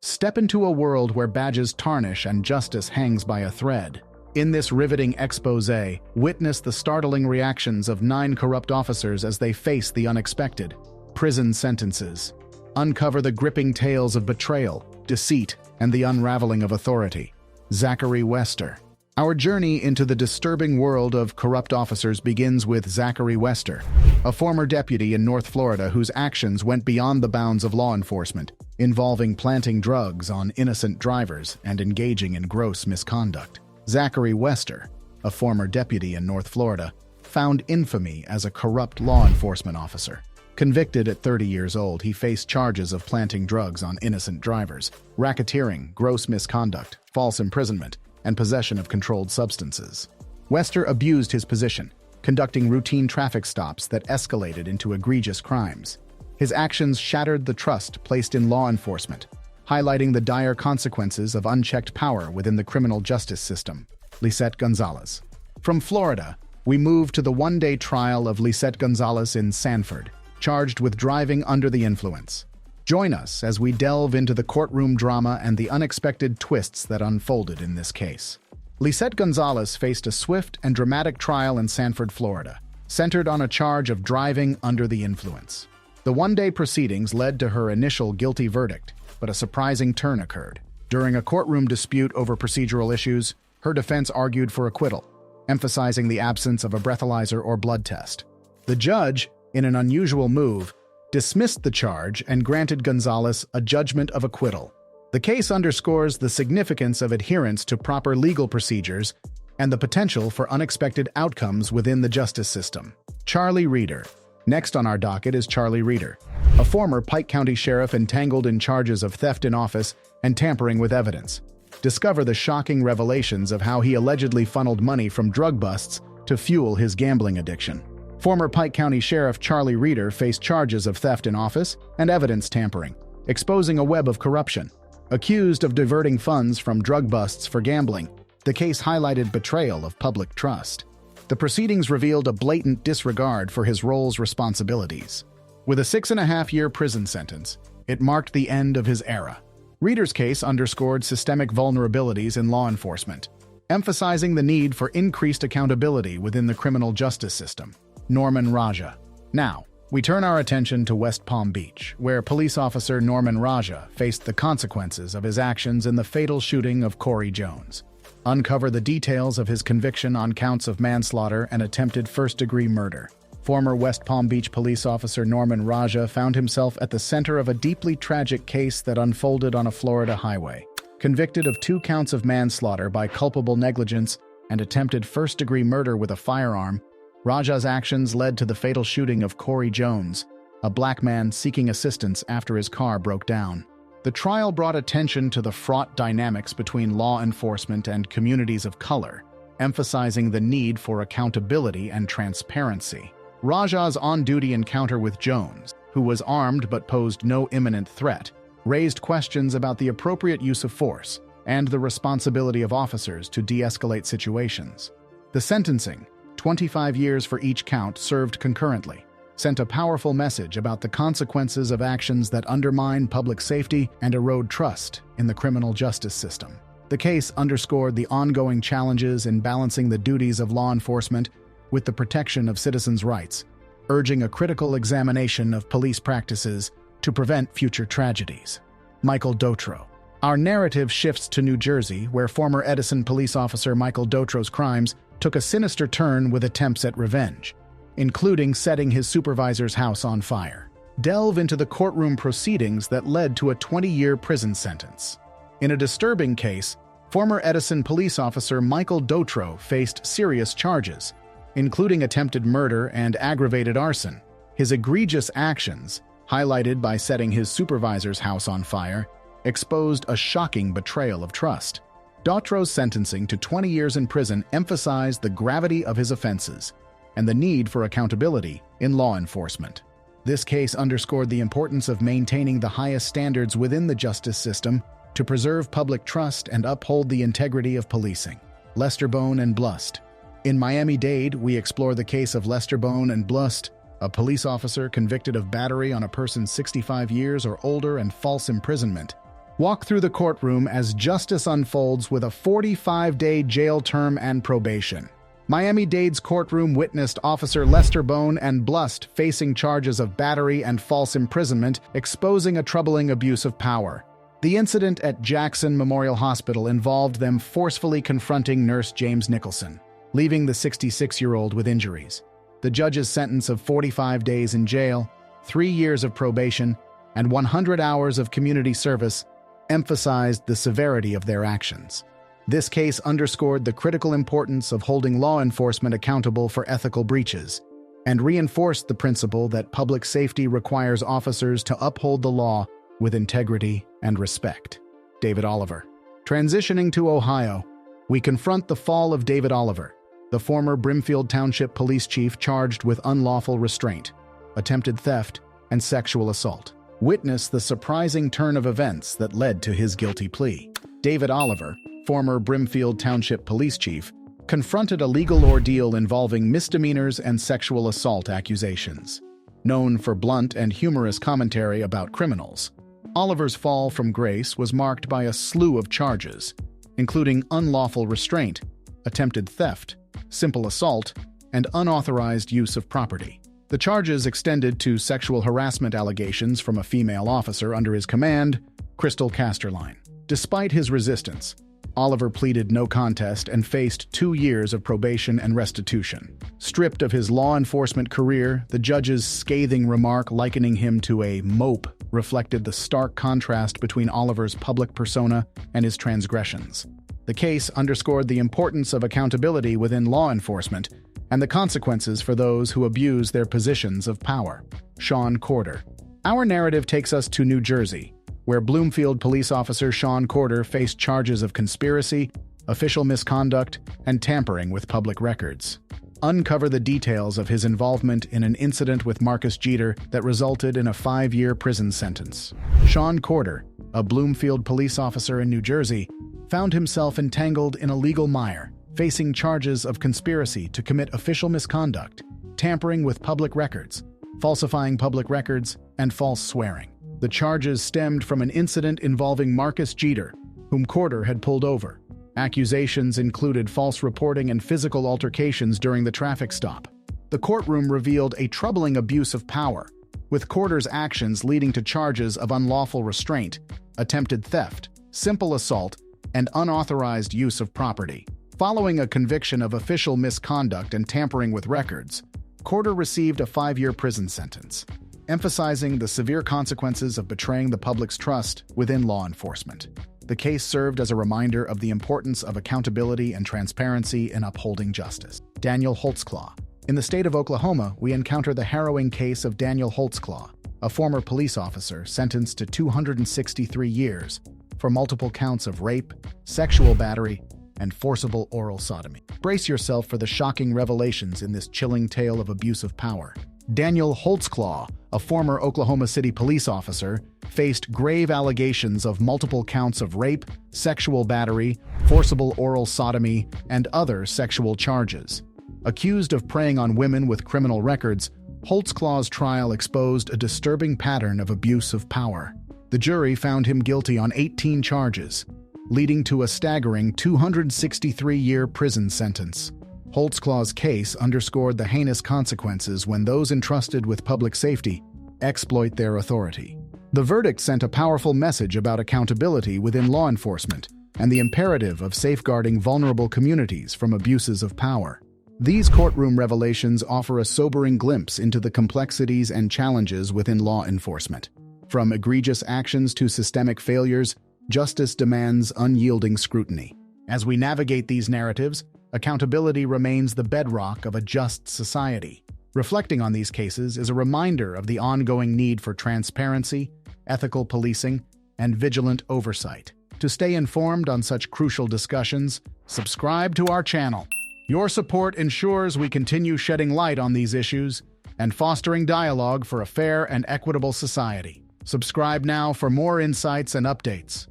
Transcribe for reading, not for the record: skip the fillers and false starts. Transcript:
Step into a world where badges tarnish and justice hangs by a thread. In this riveting exposé, witness the startling reactions of 9 corrupt officers as they face the unexpected. Prison sentences. Uncover the gripping tales of betrayal, deceit, and the unraveling of authority. Zachary Wester. Our journey into the disturbing world of corrupt officers begins with Zachary Wester, a former deputy in North Florida whose actions went beyond the bounds of law enforcement, involving planting drugs on innocent drivers and engaging in gross misconduct. Zachary Wester, a former deputy in North Florida, found infamy as a corrupt law enforcement officer. Convicted at 30 years old, he faced charges of planting drugs on innocent drivers, racketeering, gross misconduct, false imprisonment, and possession of controlled substances. Wester abused his position, conducting routine traffic stops that escalated into egregious crimes. His actions shattered the trust placed in law enforcement, highlighting the dire consequences of unchecked power within the criminal justice system. Lisette Gonzalez. From Florida, we move to the one-day trial of Lisette Gonzalez in Sanford, charged with driving under the influence. Join us as we delve into the courtroom drama and the unexpected twists that unfolded in this case. Lisette Gonzalez faced a swift and dramatic trial in Sanford, Florida, centered on a charge of driving under the influence. The one-day proceedings led to her initial guilty verdict, but a surprising turn occurred. During a courtroom dispute over procedural issues, her defense argued for acquittal, emphasizing the absence of a breathalyzer or blood test. The judge, in an unusual move, dismissed the charge and granted Gonzalez a judgment of acquittal. The case underscores the significance of adherence to proper legal procedures and the potential for unexpected outcomes within the justice system. Charlie Reeder. Next on our docket is Charlie Reeder, a former Pike County sheriff entangled in charges of theft in office and tampering with evidence. Discover the shocking revelations of how he allegedly funneled money from drug busts to fuel his gambling addiction. Former Pike County Sheriff Charlie Reeder faced charges of theft in office and evidence tampering, exposing a web of corruption. Accused of diverting funds from drug busts for gambling, the case highlighted betrayal of public trust. The proceedings revealed a blatant disregard for his role's responsibilities. With a 6.5-year prison sentence, it marked the end of his era. Reeder's case underscored systemic vulnerabilities in law enforcement, emphasizing the need for increased accountability within the criminal justice system. Norman Raja. Now, we turn our attention to West Palm Beach, where police officer Norman Raja faced the consequences of his actions in the fatal shooting of Corey Jones. Uncover the details of his conviction on counts of manslaughter and attempted first-degree murder. Former West Palm Beach police officer Norman Raja found himself at the center of a deeply tragic case that unfolded on a Florida highway. Convicted of 2 counts of manslaughter by culpable negligence and attempted first-degree murder with a firearm, Raja's actions led to the fatal shooting of Corey Jones, a black man seeking assistance after his car broke down. The trial brought attention to the fraught dynamics between law enforcement and communities of color, emphasizing the need for accountability and transparency. Raja's on-duty encounter with Jones, who was armed but posed no imminent threat, raised questions about the appropriate use of force and the responsibility of officers to de-escalate situations. The sentencing, 25 years for each count served concurrently, sent a powerful message about the consequences of actions that undermine public safety and erode trust in the criminal justice system. The case underscored the ongoing challenges in balancing the duties of law enforcement with the protection of citizens' rights, urging a critical examination of police practices to prevent future tragedies. Michael Dotro. Our narrative shifts to New Jersey, where former Edison police officer Michael Dotro's crimes took a sinister turn with attempts at revenge, including setting his supervisor's house on fire. Delve into the courtroom proceedings that led to a 20-year prison sentence. In a disturbing case, former Edison police officer Michael Dotro faced serious charges, including attempted murder and aggravated arson. His egregious actions, highlighted by setting his supervisor's house on fire, exposed a shocking betrayal of trust. Dotro's sentencing to 20 years in prison emphasized the gravity of his offenses and the need for accountability in law enforcement. This case underscored the importance of maintaining the highest standards within the justice system to preserve public trust and uphold the integrity of policing. Lester Bone and Blust. In Miami-Dade, we explore the case of Lester Bone and Blust, a police officer convicted of battery on a person 65 years or older and false imprisonment. Walk through the courtroom as justice unfolds with a 45-day jail term and probation. Miami-Dade's courtroom witnessed Officer Lester Bone and Blust facing charges of battery and false imprisonment, exposing a troubling abuse of power. The incident at Jackson Memorial Hospital involved them forcefully confronting nurse James Nicholson, leaving the 66-year-old with injuries. The judge's sentence of 45 days in jail, 3 years of probation, and 100 hours of community service emphasized the severity of their actions. This case underscored the critical importance of holding law enforcement accountable for ethical breaches and reinforced the principle that public safety requires officers to uphold the law with integrity and respect. David Oliver. Transitioning to Ohio, we confront the fall of David Oliver, the former Brimfield Township police chief charged with unlawful restraint, attempted theft, and sexual assault. Witness the surprising turn of events that led to his guilty plea. David Oliver, former Brimfield Township police chief, confronted a legal ordeal involving misdemeanors and sexual assault accusations. Known for blunt and humorous commentary about criminals, Oliver's fall from grace was marked by a slew of charges, including unlawful restraint, attempted theft, simple assault, and unauthorized use of property. The charges extended to sexual harassment allegations from a female officer under his command, Crystal Casterline. Despite his resistance, Oliver pleaded no contest and faced 2 years of probation and restitution. Stripped of his law enforcement career, the judge's scathing remark likening him to a mope reflected the stark contrast between Oliver's public persona and his transgressions. The case underscored the importance of accountability within law enforcement and the consequences for those who abuse their positions of power. Sean Corder. Our narrative takes us to New Jersey, where Bloomfield police officer Sean Corder faced charges of conspiracy, official misconduct, and tampering with public records. Uncover the details of his involvement in an incident with Marcus Jeter that resulted in a 5-year prison sentence. Sean Corder, a Bloomfield police officer in New Jersey, found himself entangled in a legal mire, facing charges of conspiracy to commit official misconduct, tampering with public records, falsifying public records, and false swearing. The charges stemmed from an incident involving Marcus Jeter, whom Corder had pulled over. Accusations included false reporting and physical altercations during the traffic stop. The courtroom revealed a troubling abuse of power, with Corder's actions leading to charges of unlawful restraint, attempted theft, simple assault, and unauthorized use of property. Following a conviction of official misconduct and tampering with records, Corder received a 5-year prison sentence, emphasizing the severe consequences of betraying the public's trust within law enforcement. The case served as a reminder of the importance of accountability and transparency in upholding justice. Daniel Holtzclaw. In the state of Oklahoma, we encounter the harrowing case of Daniel Holtzclaw, a former police officer sentenced to 263 years for multiple counts of rape, sexual battery, and forcible oral sodomy. Brace yourself for the shocking revelations in this chilling tale of abuse of power. Daniel Holtzclaw, a former Oklahoma City police officer, faced grave allegations of multiple counts of rape, sexual battery, forcible oral sodomy, and other sexual charges. Accused of preying on women with criminal records, Holtzclaw's trial exposed a disturbing pattern of abuse of power. The jury found him guilty on 18 charges, leading to a staggering 263-year prison sentence. Holtzclaw's case underscored the heinous consequences when those entrusted with public safety exploit their authority. The verdict sent a powerful message about accountability within law enforcement and the imperative of safeguarding vulnerable communities from abuses of power. These courtroom revelations offer a sobering glimpse into the complexities and challenges within law enforcement. From egregious actions to systemic failures, justice demands unyielding scrutiny. As we navigate these narratives, accountability remains the bedrock of a just society. Reflecting on these cases is a reminder of the ongoing need for transparency, ethical policing, and vigilant oversight. To stay informed on such crucial discussions, subscribe to our channel. Your support ensures we continue shedding light on these issues and fostering dialogue for a fair and equitable society. Subscribe now for more insights and updates.